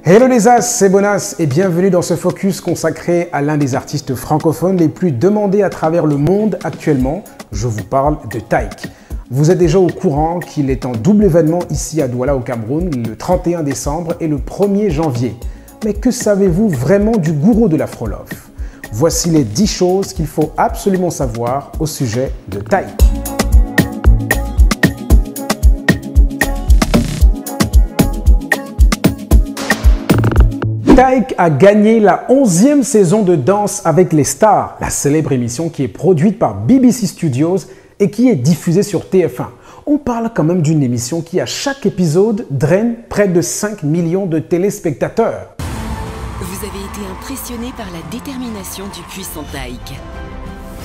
Hello les As, c'est Bonas et bienvenue dans ce focus consacré à l'un des artistes francophones les plus demandés à travers le monde actuellement. Je vous parle de Taïk. Vous êtes déjà au courant qu'il est en double événement ici à Douala au Cameroun le 31 décembre et le 1er janvier. Mais que savez-vous vraiment du gourou de l'Afrolove? Voici les 10 choses qu'il faut absolument savoir au sujet de Taïk. Taïk a gagné la 11e saison de Danse avec les stars, la célèbre émission qui est produite par BBC Studios et qui est diffusée sur TF1. On parle quand même d'une émission qui, à chaque épisode, draine près de 5 millions de téléspectateurs. Vous avez été impressionné par la détermination du puissant Taïk.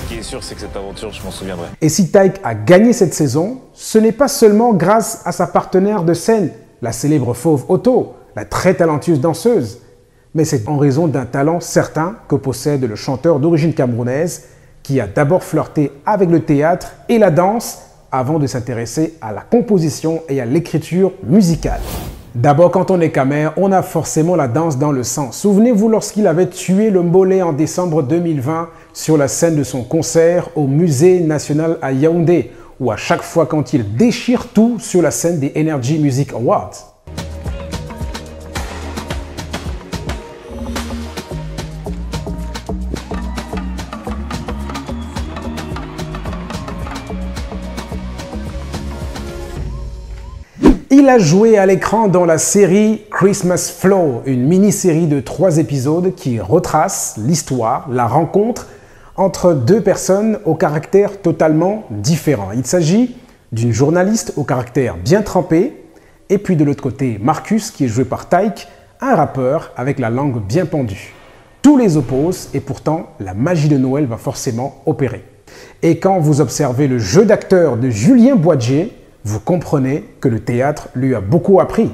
Ce qui est sûr, c'est que cette aventure, je m'en souviendrai. Et si Taïk a gagné cette saison, ce n'est pas seulement grâce à sa partenaire de scène, la célèbre Fauve Otto, la très talentueuse danseuse, mais c'est en raison d'un talent certain que possède le chanteur d'origine camerounaise qui a d'abord flirté avec le théâtre et la danse avant de s'intéresser à la composition et à l'écriture musicale. D'abord, quand on est camère, on a forcément la danse dans le sang. Souvenez-vous lorsqu'il avait tué le Mbolé en décembre 2020 sur la scène de son concert au Musée national à Yaoundé, ou à chaque fois quand il déchire tout sur la scène des Energy Music Awards. Il a joué à l'écran dans la série Christmas Flow, une mini-série de 3 épisodes qui retrace l'histoire, la rencontre entre deux personnes au caractère totalement différent. Il s'agit d'une journaliste au caractère bien trempé, et puis de l'autre côté, Marcus, qui est joué par Taïk, un rappeur avec la langue bien pendue. Tous les opposent et pourtant, la magie de Noël va forcément opérer. Et quand vous observez le jeu d'acteur de Julien Boidjé, vous comprenez que le théâtre lui a beaucoup appris.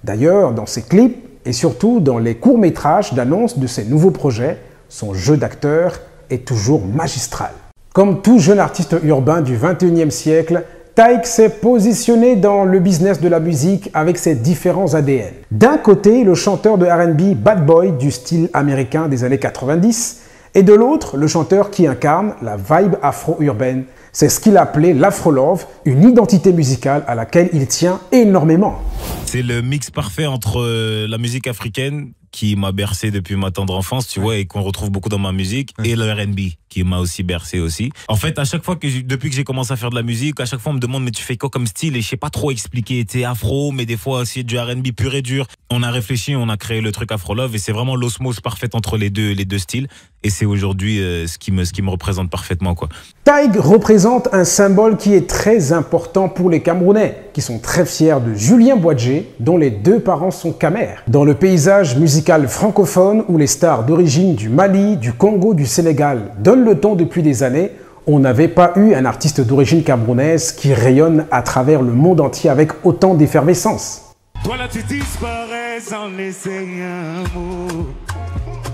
D'ailleurs, dans ses clips et surtout dans les courts-métrages d'annonce de ses nouveaux projets, son jeu d'acteur est toujours magistral. Comme tout jeune artiste urbain du 21e siècle, Taïk s'est positionné dans le business de la musique avec ses différents ADN. D'un côté, le chanteur de R&B bad boy du style américain des années 90, et de l'autre, le chanteur qui incarne la vibe afro-urbaine. C'est ce qu'il appelait l'Afrolove, une identité musicale à laquelle il tient énormément. C'est le mix parfait entre la musique africaine qui m'a bercé depuis ma tendre enfance, tu vois, et qu'on retrouve beaucoup dans ma musique, et le R&B qui m'a aussi bercé aussi. En fait, à chaque fois depuis que j'ai commencé à faire de la musique, à chaque fois on me demande mais tu fais quoi comme style, et je sais pas trop expliquer. C'est afro, mais des fois aussi du R&B pur et dur. On a réfléchi, on a créé le truc Afrolove, et c'est vraiment l'osmose parfaite entre les deux styles. Et c'est aujourd'hui ce qui me représente parfaitement, quoi. Taïk représente un symbole qui est très important pour les Camerounais, qui sont très fiers de Julien Boidjé, dont les deux parents sont camères. Dans le paysage musical francophone, où les stars d'origine du Mali, du Congo, du Sénégal donnent le ton depuis des années, on n'avait pas eu un artiste d'origine camerounaise qui rayonne à travers le monde entier avec autant d'effervescence. Toi là tu disparais sans laisser un mot.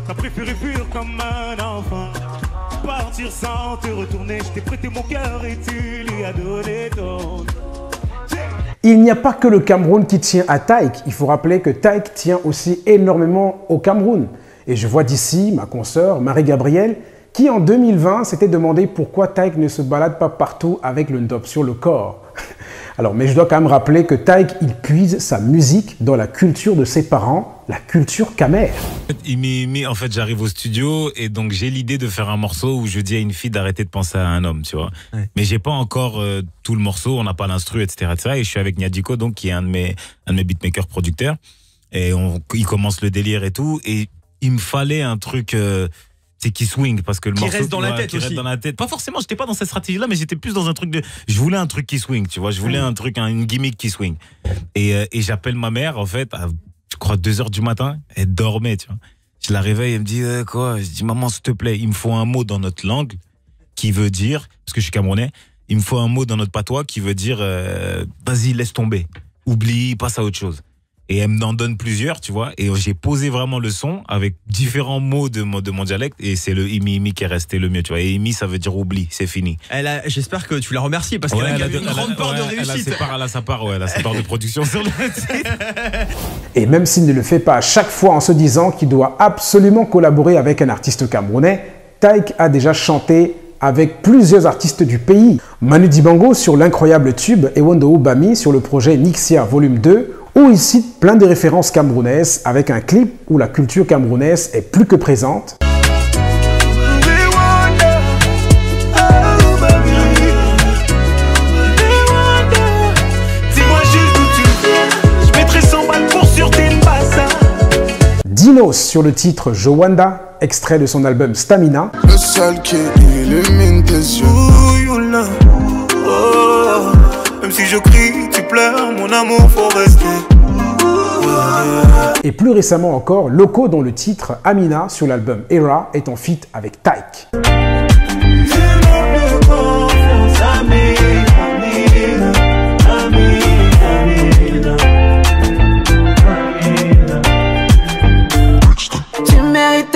T'as préféré fuir comme un enfant, partir sans te retourner. Je t'ai prêté mon cœur et tu lui as donné ton... Il n'y a pas que le Cameroun qui tient à Taïk. Il faut rappeler que Taïk tient aussi énormément au Cameroun. Et je vois d'ici ma consoeur Marie-Gabrielle qui en 2020 s'était demandé pourquoi Taïk ne se balade pas partout avec le ndop sur le corps. Alors, mais je dois quand même rappeler que Taïk, il puise sa musique dans la culture de ses parents, la culture camère. En fait, j'arrive au studio et donc j'ai l'idée de faire un morceau où je dis à une fille d'arrêter de penser à un homme, tu vois. Ouais. Mais j'ai pas encore tout le morceau, on n'a pas l'instru, etc., etc. Et je suis avec Niadiko, donc qui est un de mes beatmakers producteurs. Et il commence le délire et tout. Et il me fallait un truc... c'est qui swing parce que le morceau reste dans la tête qui aussi. reste dans la tête. Pas forcément, j'étais pas dans cette stratégie là, mais j'étais plus dans un truc de je voulais un truc qui swing, tu vois, je voulais un truc, une gimmick qui swing. Et j'appelle ma mère en fait à je crois 2h du matin, elle dormait, tu vois. Je la réveille, elle me dit quoi? Je dis maman s'il te plaît, il me faut un mot dans notre langue qui veut dire parce que je suis camerounais, il me faut un mot dans notre patois qui veut dire vas-y, laisse tomber. Oublie, passe à autre chose. et elle m'en donne plusieurs, tu vois. Et j'ai posé vraiment le son avec différents mots de mon dialecte, et c'est le imi qui est resté le mieux, tu vois. Et imi, ça veut dire oubli, c'est fini. J'espère que tu la remercies parce qu'elle a une grande part de réussite. Elle a sa part de production sur le titre. Et même s'il ne le fait pas à chaque fois en se disant qu'il doit absolument collaborer avec un artiste camerounais, Taïk a déjà chanté avec plusieurs artistes du pays. Manu Dibango sur l'incroyable tube et Wondo Ubami sur le projet Nixia Volume 2, où il cite plein de références camerounaises avec un clip où la culture camerounaise est plus que présente. Dinos sur le titre Jowanda, extrait de son album Stamina. Le seul qui illumine tes yeux. Oh, même si je crie, tu pleures, mon amour, faut rester. Et plus récemment encore, Loco dont le titre Amina sur l'album Era est en feat avec Taïk.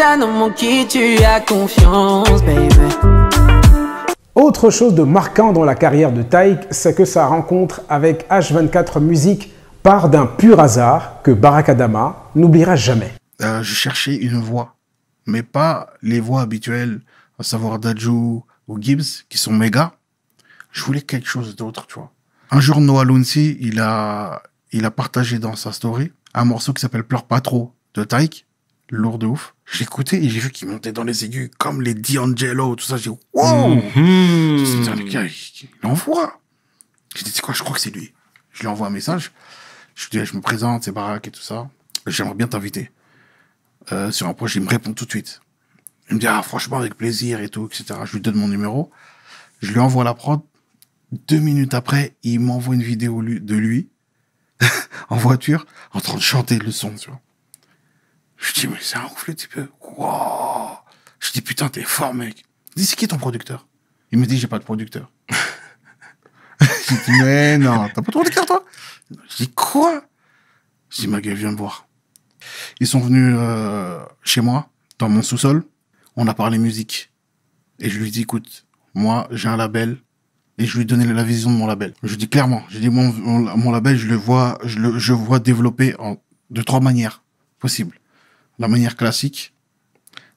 Un homme en qui tu as confiance, baby. Autre chose de marquant dans la carrière de Taïk, c'est que sa rencontre avec H24 Music part d'un pur hasard que Barack Adama n'oubliera jamais. Je cherchais une voix, mais pas les voix habituelles, à savoir Dadju ou Gibbs, qui sont méga. Je voulais quelque chose d'autre, tu vois. Un jour, Noah Lunsi, il a partagé dans sa story un morceau qui s'appelle Pleure pas trop de Taïk. Lourd de ouf. J'ai écouté et j'ai vu qu'il montait dans les aigus comme les D'Angelo, tout ça. J'ai dit, wow! Le gars, il envoie. J'ai dit, c'est quoi, je crois que c'est lui. Je lui envoie un message. Je lui dis, je me présente, c'est Barack et tout ça. J'aimerais bien t'inviter sur un projet. Il me répond tout de suite. Il me dit, ah, franchement, avec plaisir et tout, etc. Je lui donne mon numéro. Je lui envoie la prod. 2 minutes après, il m'envoie une vidéo de lui en voiture en train de chanter le son, tu vois. Je dis, mais c'est un ouf le type. Wow. Je dis, putain, t'es fort, mec. Il dit, c'est qui ton producteur? Il me dit, j'ai pas de producteur. J'ai dit, mais non, t'as pas de producteur, toi? Je dis, quoi? Je dis, ma gueule, viens me voir. Ils sont venus chez moi, dans mon sous-sol. On a parlé musique. Et je lui dis, écoute, moi, j'ai un label. Et je lui ai donné la vision de mon label. Je lui dis clairement, j'ai dit, mon label, je vois développer de 3 manières possibles. La manière classique,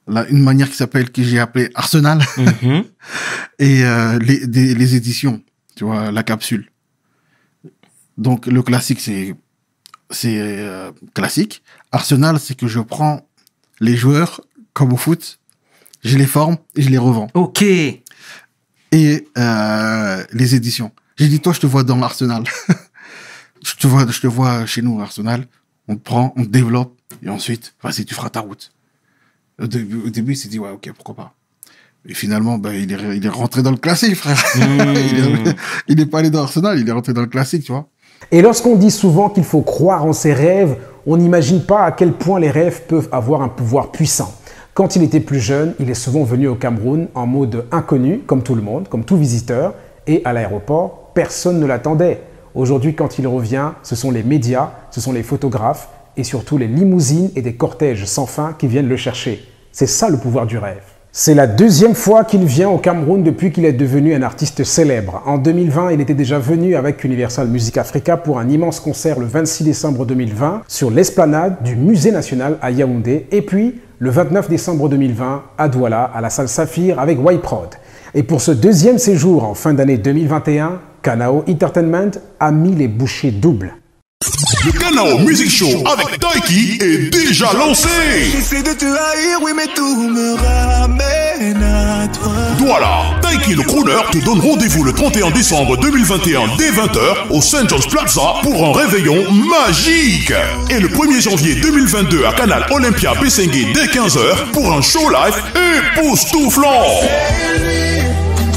une manière que j'ai appelée Arsenal, et les éditions, tu vois, la capsule. Donc le classique, c'est classique. Arsenal, c'est que je prends les joueurs comme au foot, je les forme et je les revends. Ok. Et les éditions. J'ai dit, toi, je te vois dans Arsenal. je te vois chez nous, Arsenal. On te prend, on te développe. Et ensuite, vas-y, tu feras ta route. Au début, il s'est dit, ouais, ok, pourquoi pas. Et finalement, il est rentré dans le classique, frère. Il n'est pas allé dans Arsenal, il est rentré dans le classique, tu vois. Et lorsqu'on dit souvent qu'il faut croire en ses rêves, on n'imagine pas à quel point les rêves peuvent avoir un pouvoir puissant. Quand il était plus jeune, il est souvent venu au Cameroun en mode inconnu, comme tout le monde, comme tout visiteur. Et à l'aéroport, personne ne l'attendait. Aujourd'hui, quand il revient, ce sont les médias, ce sont les photographes, et surtout les limousines et des cortèges sans fin qui viennent le chercher. C'est ça le pouvoir du rêve. C'est la 2e fois qu'il vient au Cameroun depuis qu'il est devenu un artiste célèbre. En 2020, il était déjà venu avec Universal Music Africa pour un immense concert le 26 décembre 2020 sur l'esplanade du Musée National à Yaoundé. Et puis, le 29 décembre 2020 à Douala, à la salle Saphir avec Y-Prod. Et pour ce 2e séjour en fin d'année 2021, Kanao Entertainment a mis les bouchées doubles. Le Kanao Music Show avec Taiki est déjà lancé. J'essaie de te haïr, oui, mais tout me ramène à toi. Voilà, Taiki le crooner te donne rendez-vous le 31 décembre 2021 dès 20h au St. John's Plaza pour un réveillon magique. Et le 1er janvier 2022 à Canal Olympia Bessengué dès 15h pour un show live époustouflant.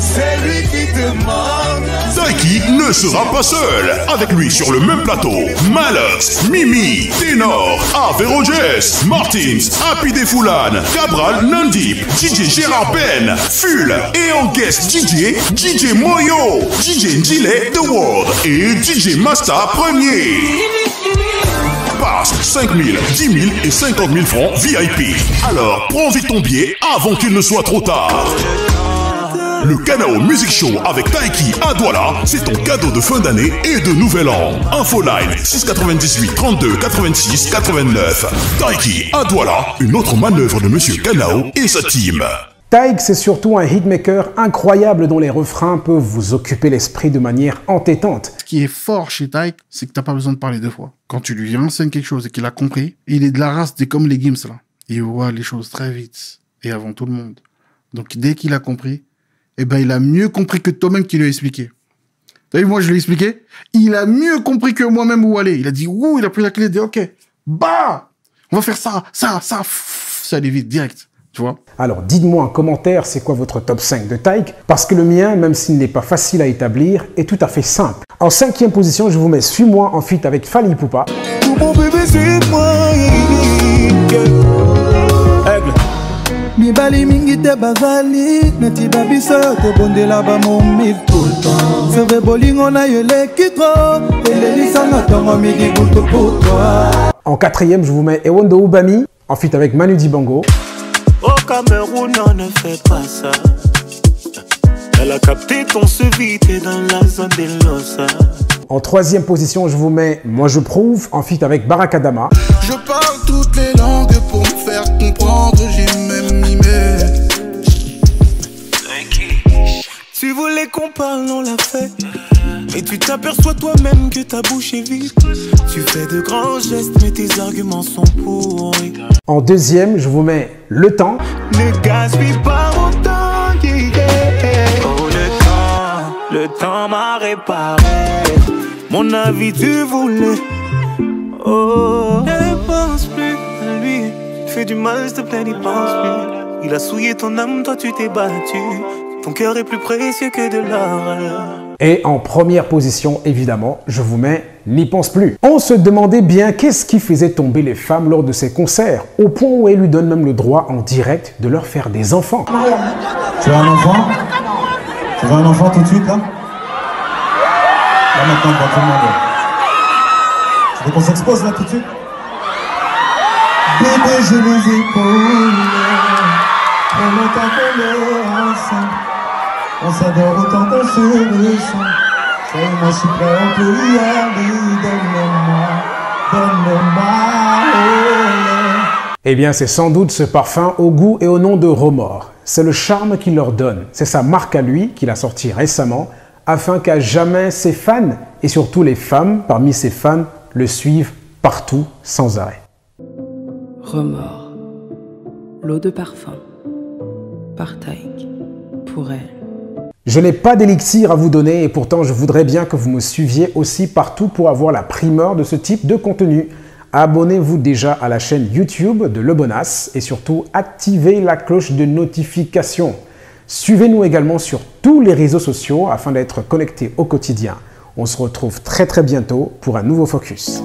C'est lui qui te manque. Taiki ne sera pas seul. Avec lui sur le même plateau, Malox, Mimi, Ténor, Avero Jess, Martins, Happy Defoulane, Cabral, Nandip, DJ Gérard Ben, Full et en guest DJ Moyo, DJ Njile The World et DJ Masta Premier. pass, 5 000, 10 000 et 50 000 francs VIP. Alors, prends vite ton billet avant qu'il ne soit trop tard. Le Canao Music Show avec Taiki à Douala, c'est ton cadeau de fin d'année et de nouvel an. Infoline 698 32 86 89. Taiki à Douala, une autre manœuvre de Monsieur Canao et sa team. Taïk, c'est surtout un hitmaker incroyable dont les refrains peuvent vous occuper l'esprit de manière entêtante. Ce qui est fort chez Taïk, c'est que t'as pas besoin de parler deux fois. Quand tu lui enseignes quelque chose et qu'il a compris, il est de la race des comme les Gims là. Il voit les choses très vite et avant tout le monde. Donc dès qu'il a compris, eh ben il a mieux compris que toi-même qui lui a expliqué. T'as vu, moi je lui ai expliqué, il a mieux compris que moi-même où aller. Il a dit ouh, il a pris la clé, il a dit ok, bah, on va faire ça, ça allait vite, direct. Tu vois. Alors dites-moi en commentaire c'est quoi votre top 5 de Taïk, parce que le mien, même s'il n'est pas facile à établir, est tout à fait simple. En 5e position, je vous mets Suis-moi en feat avec Fally Ipupa. Mon bébé, suis-moi. Aigle. Mibali mingi te bazali neti babisa te bondela ba momil tout le temps. Serve bolingo na yele kitro elelisanga tongo midi butu pour toi. En 4e, je vous mets Ewondo Ubami en feat avec Manu Dibango. Au Cameroun, on ne fait pas ça. Elle a capté ton suivi, t'es dans la zone des Losa. En 3e position, je vous mets Moi je prouve en feat avec Barakadama. Je parle toutes les langues pour me faire comprendre, j'ai même mimé. Tu voulais qu'on parle, on l'a fait. Et tu t'aperçois toi-même que ta bouche est vide. Tu fais de grands gestes, mais tes arguments sont pourris. En 2e, je vous mets Le Temps. Ne gaspille pas mon temps, yeah. Oh, le temps m'a réparé. Mon avis, tu voulais. Oh, ne pense plus à lui. Fais du mal, s'il te plaît, n'y pense plus. Il a souillé ton âme, toi tu t'es battu. Ton cœur est plus précieux que de l'or. Et en première position, évidemment, je vous mets N'y pense plus. On se demandait bien qu'est-ce qui faisait tomber les femmes lors de ses concerts, au point où elle lui donne même le droit en direct de leur faire des enfants. Tu as un enfant? Tu veux un enfant tout de suite, là? Là, maintenant, devant tout le monde. Tu veux qu'on s'expose, là, tout de suite? Bébé, j'ai les épaules. Trop longtemps qu'on est ensemble. On s'adore autant qu'on se ressent. Ça y est, moi je suis prêt, on peut y aller. Donne-le-moi, oh. Eh bien, c'est sans doute ce parfum au goût et au nom de Romor. C'est le charme qu'il leur donne. C'est sa marque à lui, qu'il a sorti récemment, afin qu'à jamais ses fans, et surtout les femmes parmi ses fans, le suivent partout, sans arrêt. Romor, l'eau de parfum, par Taïk, pour elle. Je n'ai pas d'élixir à vous donner et pourtant je voudrais bien que vous me suiviez aussi partout pour avoir la primeur de ce type de contenu. Abonnez-vous déjà à la chaîne YouTube de Le Bonas et surtout activez la cloche de notification. Suivez-nous également sur tous les réseaux sociaux afin d'être connectés au quotidien. On se retrouve très bientôt pour un nouveau focus.